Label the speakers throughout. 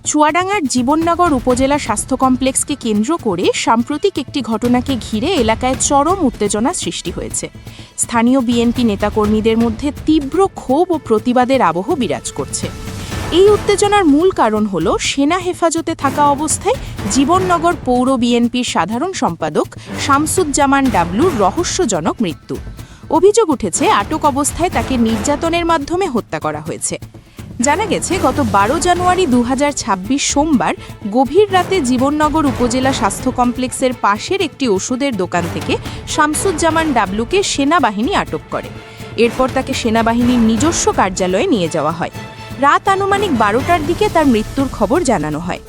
Speaker 1: চুয়াডাঙ্গার জীবননগর উপজেলা স্বাস্থ্য কমপ্লেক্সকে কেন্দ্র করে সাম্প্রতিক একটি ঘটনাকে ঘিরে এলাকায় চরম উত্তেজনা সৃষ্টি হয়েছে। স্থানীয় বিএনপি নেতাকর্মীদের মধ্যে তীব্র ক্ষোভ ও প্রতিবাদের আবহ বিরাজ করছে। এই উত্তেজনার মূল কারণ হল সেনা হেফাজতে থাকা অবস্থায় জীবননগর পৌর বিএনপির সাধারণ সম্পাদক শামসুজ্জামান ডাবলুর রহস্যজনক মৃত্যু। অভিযোগ উঠেছে আটক অবস্থায় তাকে নির্যাতনের মাধ্যমে হত্যা করা হয়েছে। জানা গেছে, গত 12 জানুয়ারি 2026 সোমবার গভীর রাতে জীবননগর উপজেলা স্বাস্থ্য কমপ্লেক্সের পাশের একটি ওষুধের দোকান থেকে শামসুজ্জামান ডাবলুকে সেনাবাহিনী আটক করে। এরপর তাকে সেনাবাহিনীর নিজস্ব কার্যালয়ে নিয়ে যাওয়া হয়। রাত আনুমানিক 12টার দিকে তার মৃত্যুর খবর জানানো হয়।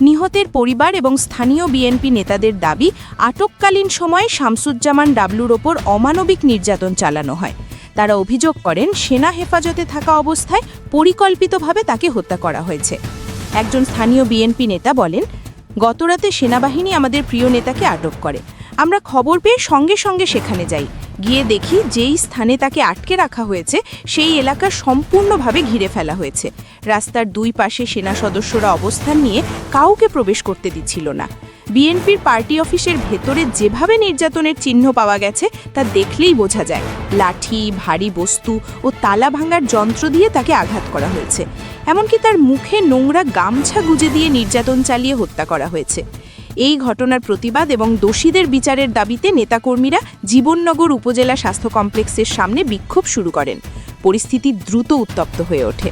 Speaker 1: নিহতের পরিবার এবং স্থানীয় বিএনপি নেতাদের দাবি, আটককালীন সময়ে শামসুজ্জামান ডাবলুর ওপর অমানবিক নির্যাতন চালানো হয়। তারা অভিযোগ করেন, সেনা হেফাজতে থাকা অবস্থায় পরিকল্পিতভাবে তাকে হত্যা করা হয়েছে। একজন স্থানীয় বিএনপি নেতা বলেন, গতরাতে সেনাবাহিনী আমাদের প্রিয় নেতাকে আটক করে। আমরা খবর পেয়ে সঙ্গে সঙ্গে সেখানে যাই। গিয়ে দেখি যেই স্থানে তাকে আটকে রাখা হয়েছে সেই এলাকা সম্পূর্ণভাবে ঘিরে ফেলা হয়েছে। রাস্তার দুই পাশে সেনা সদস্যরা অবস্থান নিয়ে কাউকে প্রবেশ করতে দিচ্ছিল না। বিএনপির পার্টি অফিসের ভেতরে যেভাবে নির্যাতনের চিহ্ন পাওয়া গেছে তা দেখলেই বোঝা যায়। লাঠি, ভারী বস্তু ও তালা ভাঙার যন্ত্র দিয়ে তাকে আঘাত করা হয়েছে। এমনকি তার মুখে নোংরা গামছা গুজে দিয়ে নির্যাতন চালিয়ে হত্যা করা হয়েছে। এই ঘটনার প্রতিবাদ এবং দোষীদের বিচারের দাবিতে নেতাকর্মীরা জীবননগর উপজেলা স্বাস্থ্য কমপ্লেক্সের সামনে বিক্ষোভ শুরু করেন। পরিস্থিতি দ্রুত উত্তপ্ত হয়ে ওঠে।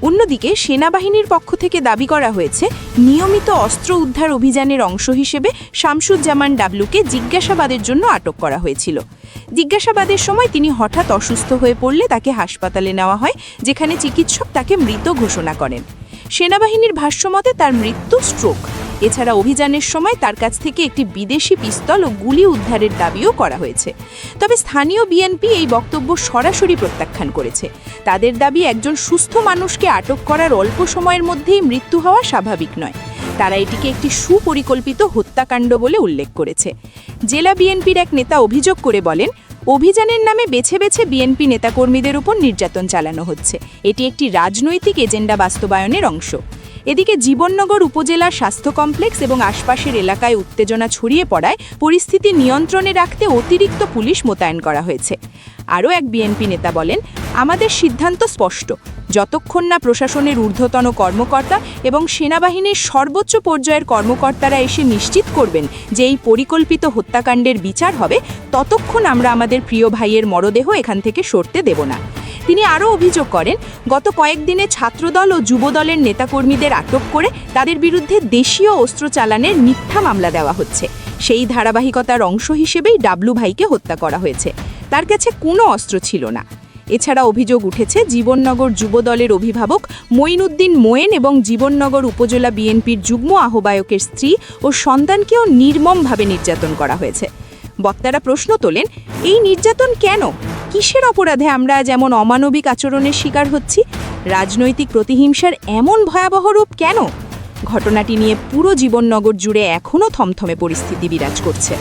Speaker 1: অন্যদিকে সেনাবাহিনীর পক্ষ থেকে দাবি করা হয়েছে, নিয়মিত অস্ত্র উদ্ধার অভিযানের অংশ হিসেবে শামসুজ্জামান ডাবলুকে জিজ্ঞাসাবাদের জন্য আটক করা হয়েছিল। জিজ্ঞাসাবাদের সময় তিনি হঠাৎ অসুস্থ হয়ে পড়লে তাকে হাসপাতালে নেওয়া হয়, যেখানে চিকিৎসক তাকে মৃত ঘোষণা করেন। সেনাবাহিনীর ভাষ্যমতে তার মৃত্যু স্ট্রোক। এছাড়া অভিযানের সময় তার কাছ থেকে একটি বিদেশি পিস্তল ও গুলি উদ্ধারের দাবিও করা হয়েছে। তবে স্থানীয় বিএনপি এই বক্তব্য সরাসরি প্রত্যাখ্যান করেছে। তাদের দাবি, একজন সুস্থ মানুষকে আটক করার অল্প সময়ের মধ্যেই মৃত্যু হওয়া স্বাভাবিক নয়। তারা এটিকে একটি সুপরিকল্পিত হত্যাকাণ্ড বলে উল্লেখ করেছে। জেলা বিএনপির এক নেতা অভিযোগ করে বলেন, অভিযানের নামে বেছে বেছে বিএনপি নেতাকর্মীদের উপর নির্যাতন চালানো হচ্ছে। এটি একটি রাজনৈতিক এজেন্ডা বাস্তবায়নের অংশ। এদিকে জীবননগর উপজেলার স্বাস্থ্য কমপ্লেক্স এবং আশপাশের এলাকায় উত্তেজনা ছড়িয়ে পড়ায় পরিস্থিতি নিয়ন্ত্রণে রাখতে অতিরিক্ত পুলিশ মোতায়েন করা হয়েছে। আরও এক বিএনপি নেতা বলেন, আমাদের সিদ্ধান্ত স্পষ্ট। যতক্ষণ না প্রশাসনের ঊর্ধ্বতন কর্মকর্তা এবং সেনাবাহিনীর সর্বোচ্চ পর্যায়ের কর্মকর্তারা এসে নিশ্চিত করবেন যে এই পরিকল্পিত হত্যাকাণ্ডের বিচার হবে, ততক্ষণ আমরা আমাদের প্রিয় ভাইয়ের মরদেহ এখান থেকে সরতে দেব না। তিনি আরও অভিযোগ করেন, গত কয়েকদিনে ছাত্রদল ও যুবদলের নেতাকর্মীদের আটক করে তাদের বিরুদ্ধে দেশীয় অস্ত্র চালানের মিথ্যা মামলা দেওয়া হচ্ছে। সেই ধারাবাহিকতার অংশ হিসেবেই ডাবলু ভাইকে হত্যা করা হয়েছে। তার কাছে কোনো অস্ত্র ছিল না। এছাড়া অভিযোগ উঠেছে, জীবননগর যুবদলের অভিভাবক মঈনুদ্দিন মোয়েন এবং জীবননগর উপজেলা বিএনপির যুগ্ম আহ্বায়কের স্ত্রী ও সন্তানকেও নির্মমভাবে নির্যাতন করা হয়েছে। বক্তারা প্রশ্ন তোলেন, এই নির্যাতন কেন? কিসের অপরাধে আমরা যেমন অমানবিক আচরণের শিকার হচ্ছি? রাজনৈতিক প্রতিহিংসার এমন ভয়াবহ রূপ কেন? ঘটনাটি নিয়ে পুরো জীবননগর জুড়ে এখনও থমথমে পরিস্থিতি বিরাজ করছে।